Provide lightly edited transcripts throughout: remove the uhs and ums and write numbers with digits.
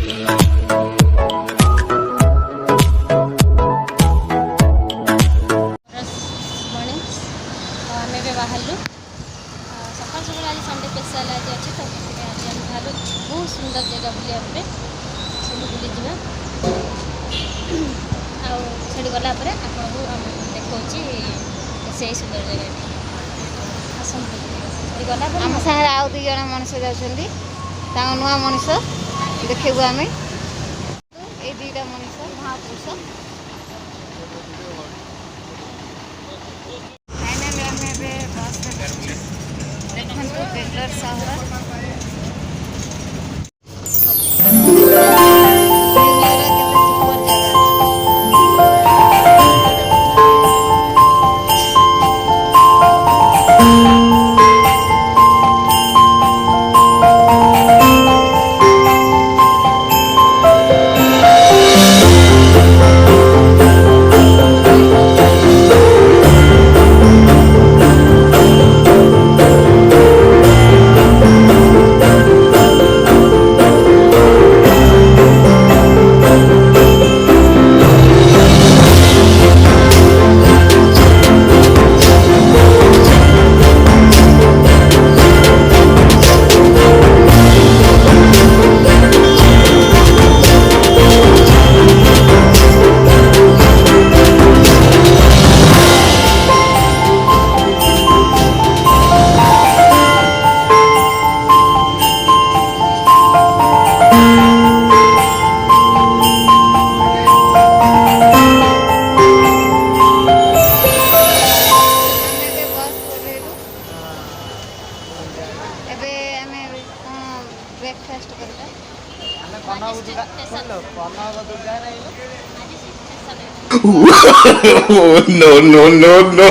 बाहर सकाल सकाल आज संडे स्पेशल आज अच्छे तो आज हम बाहर बहुत सुंदर जगह बुलाया सब बुली जा आड़ी गलापर आपको देखा से सुंदर जगह गला आम सागर आउ दु जन मनीष जाऊँगी नुआ मनीष देखू आम ये दुईटा मनीष महापुरुष बेंगलोर सहर breakfast no, no, no, no.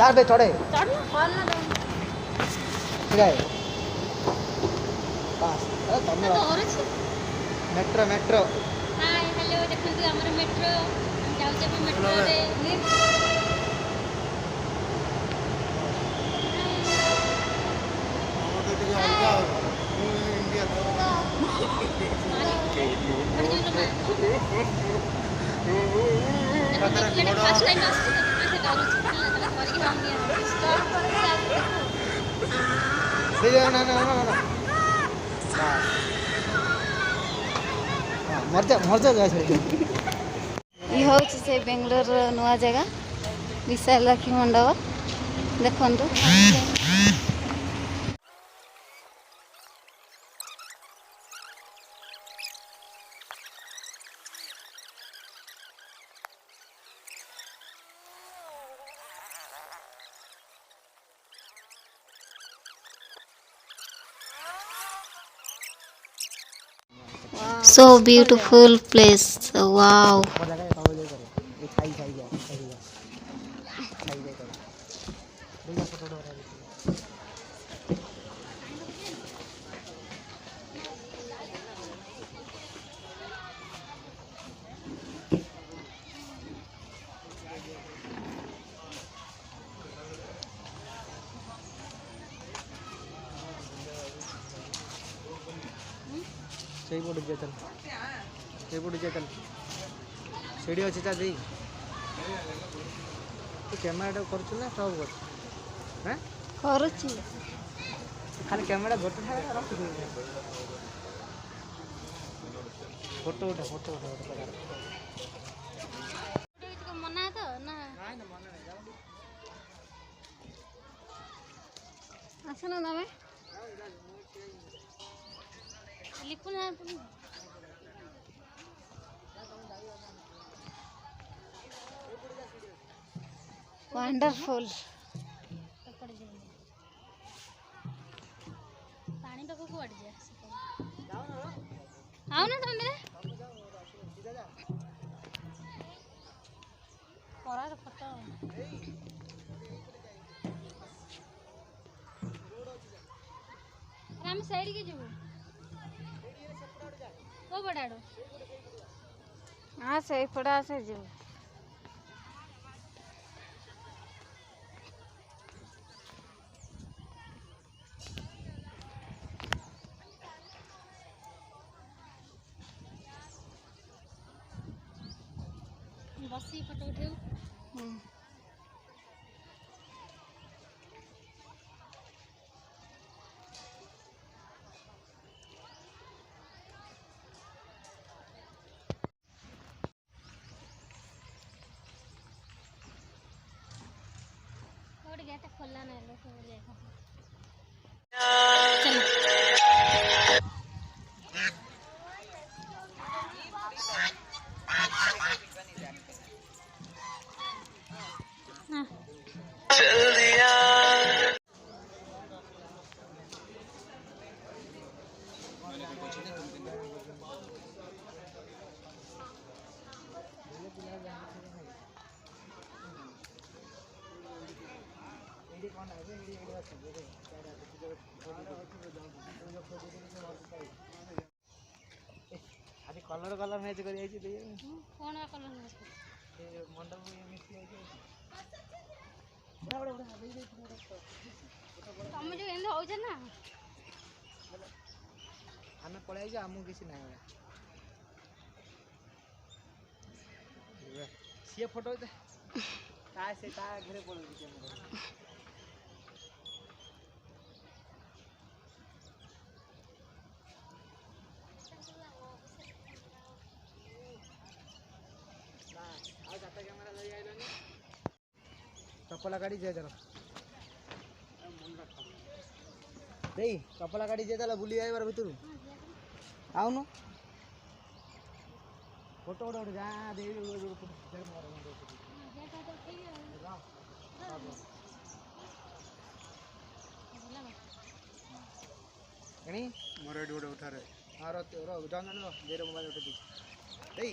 चार पे चढ़े मेट्रो मेट्रो हाय हेलो देखो हमर मेट्रो जाऊ जब मेट्रो रे फर्स्ट टाइम ये हूँ से बेंगलोर नुआ जगह विशाल राखी मंडप देखु so beautiful place. Wow. ସେଇପଟୁ ଯିବା ଚାଲ ସେଇପଟୁ ଯିବା ଚାଲ ସେଠି ଅଛି ତା ଦେଇ तू कैमरा करछु ना सब कर हैं କରୁଛି खाली कैमरा गोटे ठाक रख दे फोटो उठा फोटो ମନା ତ ନା ନାଇଁ ନା ମନେ ନାହିଁ ଯାଉ ଆସୁନ ତମେ ଲିପୁନା ୱଣ୍ଡରଫୁଲ ପାଣି ପାଖକୁ କୁଆଡ଼େ ଯିବା ଆଉ ନା ତମେ କରାର ଫଟୋ ଆମେ ସେଇଠିକି ଯିବୁ କୋଉ ପଟେ ଆଡ଼ୁ ହଁ ସେଇପଟେ ଆସେ ଯିବୁ बसी फोटो उठेऊ गोटे गेट खोला ना लोग चलो ଆଜି କଲର କଲର ମ୍ୟାଚ୍ କରି ଆଇଛି ଦେଇ कौन कलर ଏ ମଣ୍ଡପ ମିଶି ଆଇଛି तुम जो एंड हो ना ଆମେ ପଳେଇ ଆଇଛୁ ଆମକୁ କିଛି ନାହିଁ ସିଏ ଫଟୋ ତା ସେ ତା ଘରେ ପଳଉଛି କ୍ୟାମେରା ଆଉ ଚାରିଟା କ୍ୟାମେରା ଧରି ଆଇଲନି ଚପଲା ଗାଡ଼ି ଯିଏ ଚାଲ ଦେଇ ଚପଲା ଗାଡ଼ି ଯିଏ ଚାଲ ବୁଲି ଆଇବାର ଭିତରୁ ଆଉନୁ ଫଟୋ ଗୋଟେ ଗୋଟେ ଯାହା ଦେଇ ଏଣି ମୋର ଏଠି ଗୋଟେ ଉଠାରେ ହଁ ଜଣ ଦେଇର ମୋବାଇଲ ଉଠେଇ ଦେଇଛି ଦେଇ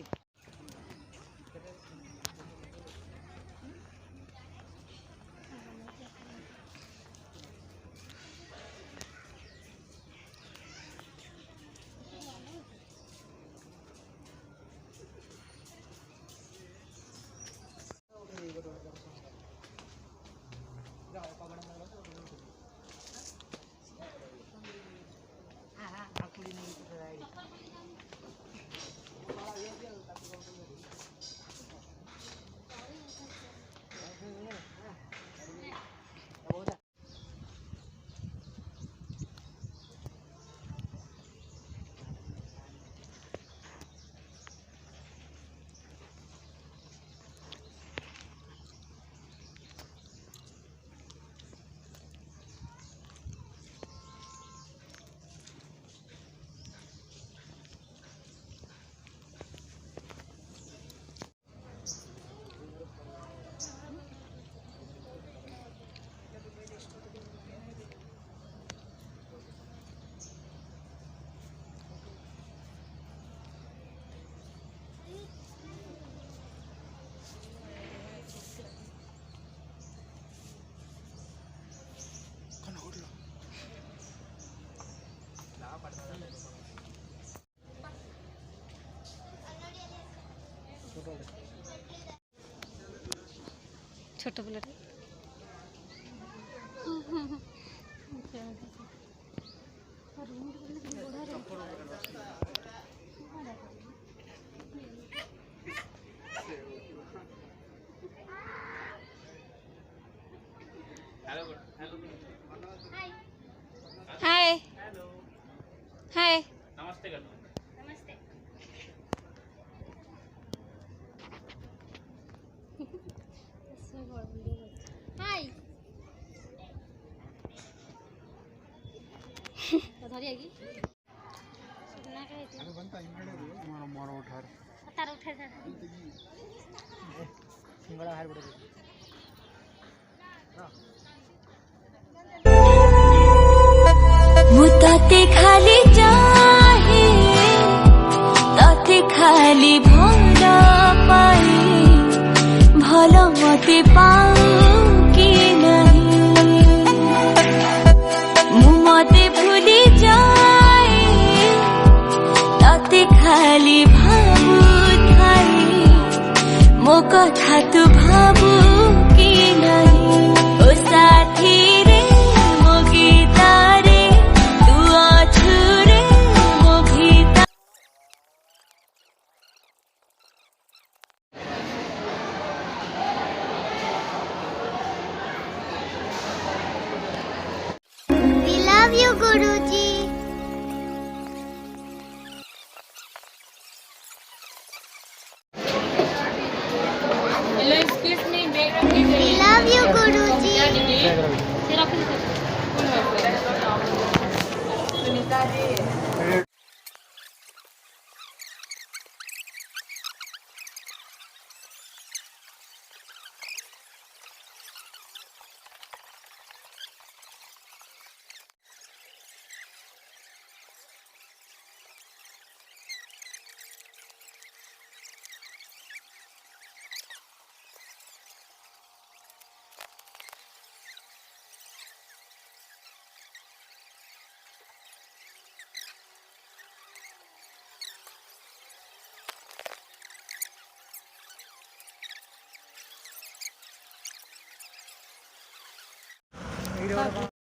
छोट पिला हाय हाय नमस्ते कर नमस्ते हाय धरिया की सुना का अरे बनता इंगड़े मारो मारो उठा रहे तार उठे था सिंगड़ा हार बड़े मुताते खाली चाहे ताते खाली भला पाए भला मते पाऊ कि नहीं मु मते भूली जाए ताते खाली भाबू थाए मो कथा तू भाबू कि नहीं ओ साथी रे मो गीता रे तू अछु रे मो Geeta We love you, Guruji. Hello excuse me bag We love you, Guruji. से रख दे